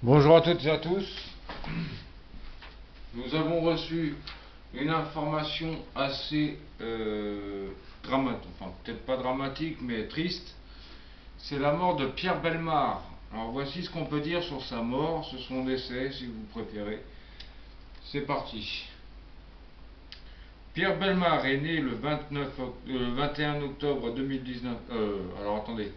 Bonjour à toutes et à tous. Nous avons reçu une information assez dramatique, enfin peut-être pas dramatique mais triste. C'est la mort de Pierre Bellemare. Alors voici ce qu'on peut dire sur sa mort, sur son décès si vous préférez. C'est parti. Pierre Bellemare est né le 21 octobre 2019. Alors attendez.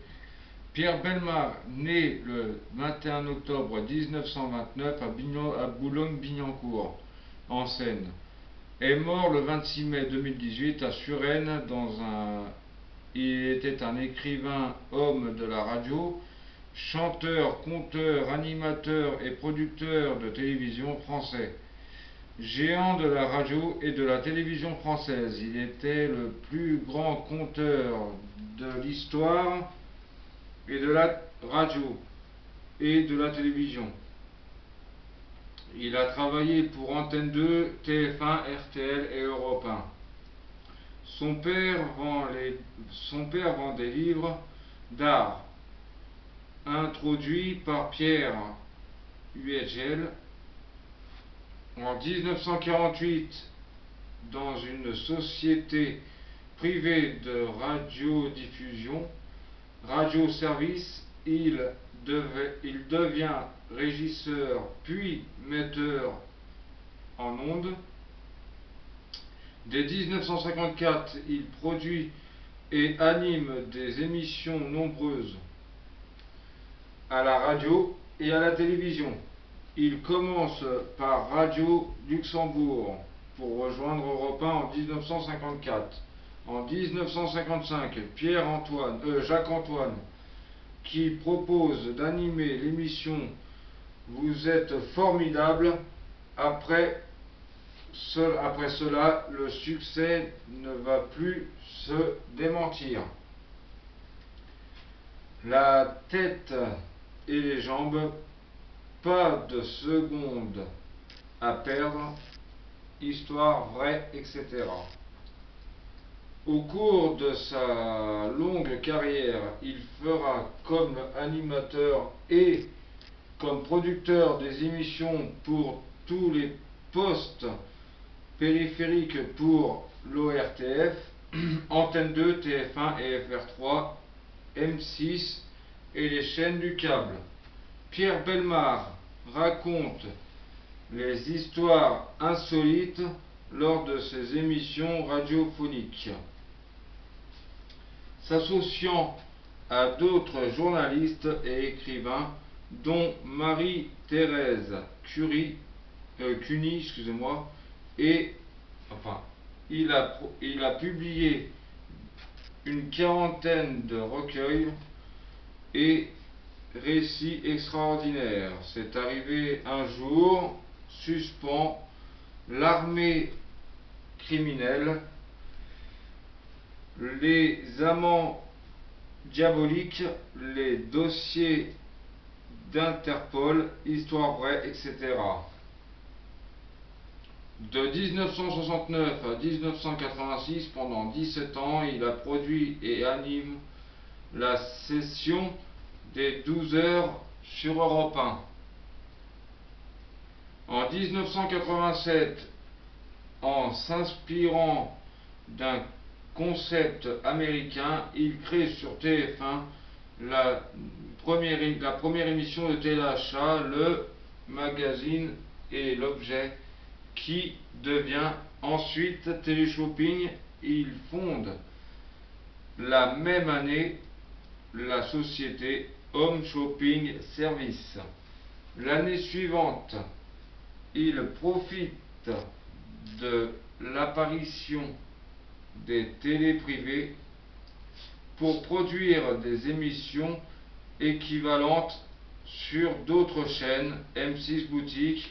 Pierre Bellemare, né le 21 octobre 1929 à Boulogne-Billancourt, en Seine, est mort le 26 mai 2018 à Suresnes Il était un écrivain, homme de la radio, chanteur, conteur, animateur et producteur de télévision français. Géant de la radio et de la télévision française, il était le plus grand conteur de l'histoire et de la radio et de la télévision. Il a travaillé pour Antenne 2, TF1, RTL et Europe 1. Son père vend des livres d'art introduits par Pierre Huegel en 1948 dans une société privée de radiodiffusion, Radio Service. Il devient régisseur puis metteur en ondes. Dès 1954, il produit et anime des émissions nombreuses à la radio et à la télévision. Il commence par Radio Luxembourg pour rejoindre Europe 1 en 1954. En 1955, Jacques-Antoine, qui propose d'animer l'émission Vous êtes formidable. Après cela, le succès ne va plus se démentir. La tête et les jambes, pas de seconde à perdre, histoire vraie, etc. Au cours de sa longue carrière, il fera comme animateur et comme producteur des émissions pour tous les postes périphériques pour l'ORTF, Antenne 2, TF1 et FR3, M6 et les chaînes du câble. Pierre Bellemare raconte les histoires insolites lors de ses émissions radiophoniques. S'associant à d'autres journalistes et écrivains, dont Marie-Thérèse Cuny, il a publié une quarantaine de recueils et récits extraordinaires. C'est arrivé un jour, suspend, l'armée criminelle, les amants diaboliques, les dossiers d'Interpol, histoire vraie, etc. De 1969 à 1986, pendant 17 ans, il a produit et anime la session des 12 heures sur Europe 1. En 1987, en s'inspirant d'un concept américain, il crée sur TF1 la première émission de téléachat, le magazine et l'objet, qui devient ensuite Téléshopping. Il fonde la même année la société Home Shopping Service. L'année suivante, il profite de l'apparition des télés privées pour produire des émissions équivalentes sur d'autres chaînes, M6 Boutique,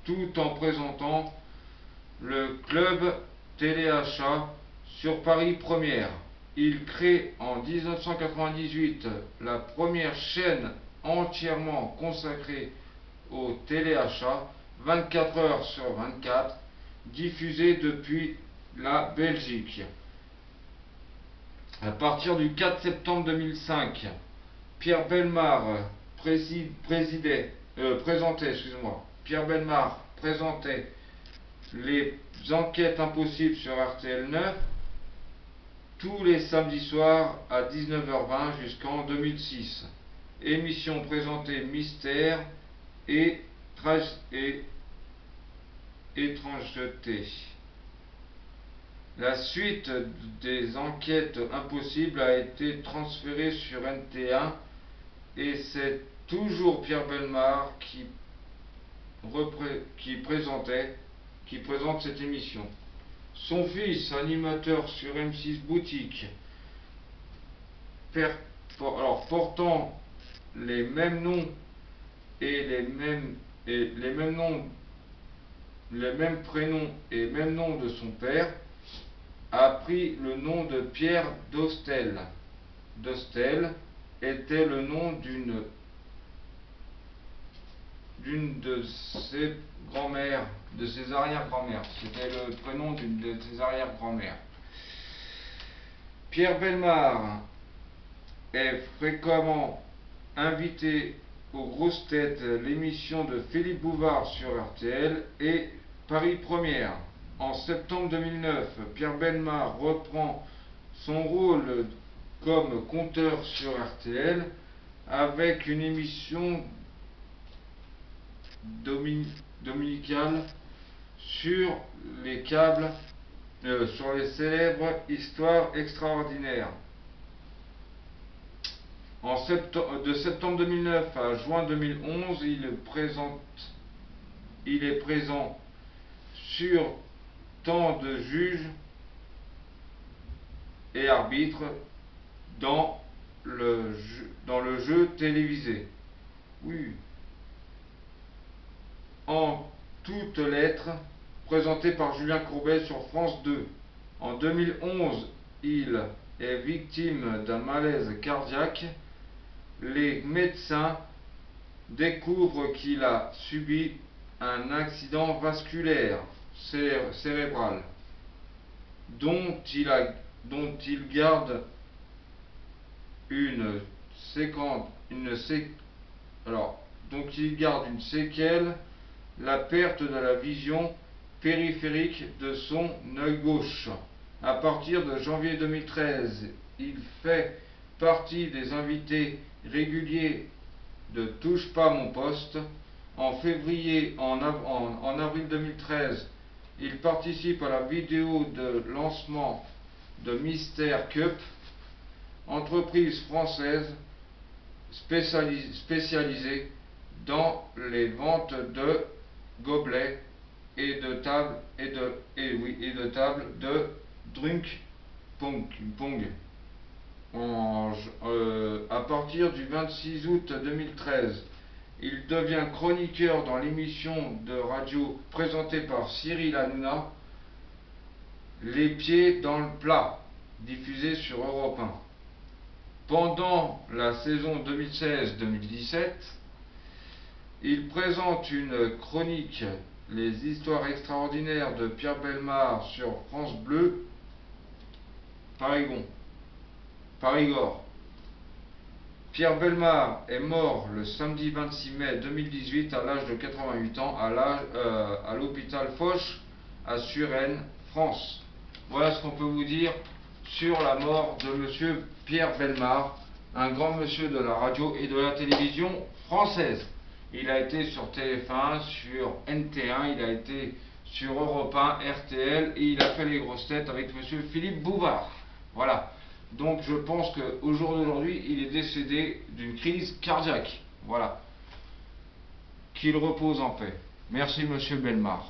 tout en présentant le club téléachat sur Paris Première. Il crée en 1998 la première chaîne entièrement consacrée au téléachat, 24 heures sur 24, diffusée depuis la Belgique. À partir du 4 septembre 2005, Pierre Bellemare présentait, Pierre Bellemare présentait les enquêtes impossibles sur RTL 9 tous les samedis soirs à 19h20 jusqu'en 2006. Émission présentée mystère et étrangeté. La suite des enquêtes impossibles a été transférée sur NT1 et c'est toujours Pierre Bellemare qui présente cette émission. Son fils, animateur sur M6 Boutique, portant les mêmes noms et les mêmes prénoms et mêmes noms de son père, a pris le nom de Pierre Dostel. Dostel était le nom d'une de ses grand-mères, de ses arrière-grand-mères. C'était le prénom d'une de ses arrière-grand-mères. Pierre Bellemare est fréquemment invité aux grosses têtes, l'émission de Philippe Bouvard sur RTL et Paris Première. En septembre 2009, Pierre Bellemare reprend son rôle comme conteur sur RTL avec une émission dominicale sur les câbles, sur les célèbres histoires extraordinaires. De septembre 2009 à juin 2011, il est présent sur Temps de juge et arbitre dans le jeu télévisé. Oui. En toutes lettres, présenté par Julien Courbet sur France 2. En 2011, il est victime d'un malaise cardiaque. Les médecins découvrent qu'il a subi un accident vasculaire cérébral dont il garde une séquelle, la perte de la vision périphérique de son œil gauche. À partir de janvier 2013, il fait partie des invités réguliers de Touche pas à mon poste. En avril 2013, il participe à la vidéo de lancement de Mystère Cup, entreprise française spécialisée dans les ventes de gobelets et de tables de drink pong. À partir du 26 août 2013, il devient chroniqueur dans l'émission de radio présentée par Cyril Hanouna, Les pieds dans le plat, diffusée sur Europe 1. Pendant la saison 2016-2017, il présente une chronique, Les histoires extraordinaires de Pierre Bellemare sur France Bleu, Périgord. Pierre Bellemare est mort le samedi 26 mai 2018 à l'âge de 88 ans à l'hôpital Foch à Suresnes, France. Voilà ce qu'on peut vous dire sur la mort de monsieur Pierre Bellemare, un grand monsieur de la radio et de la télévision française. Il a été sur TF1, sur NT1, il a été sur Europe 1, RTL et il a fait les grosses têtes avec monsieur Philippe Bouvard. Voilà. Donc je pense qu'au jour d'aujourd'hui, il est décédé d'une crise cardiaque. Voilà. Qu'il repose en paix. Merci monsieur Bellemare.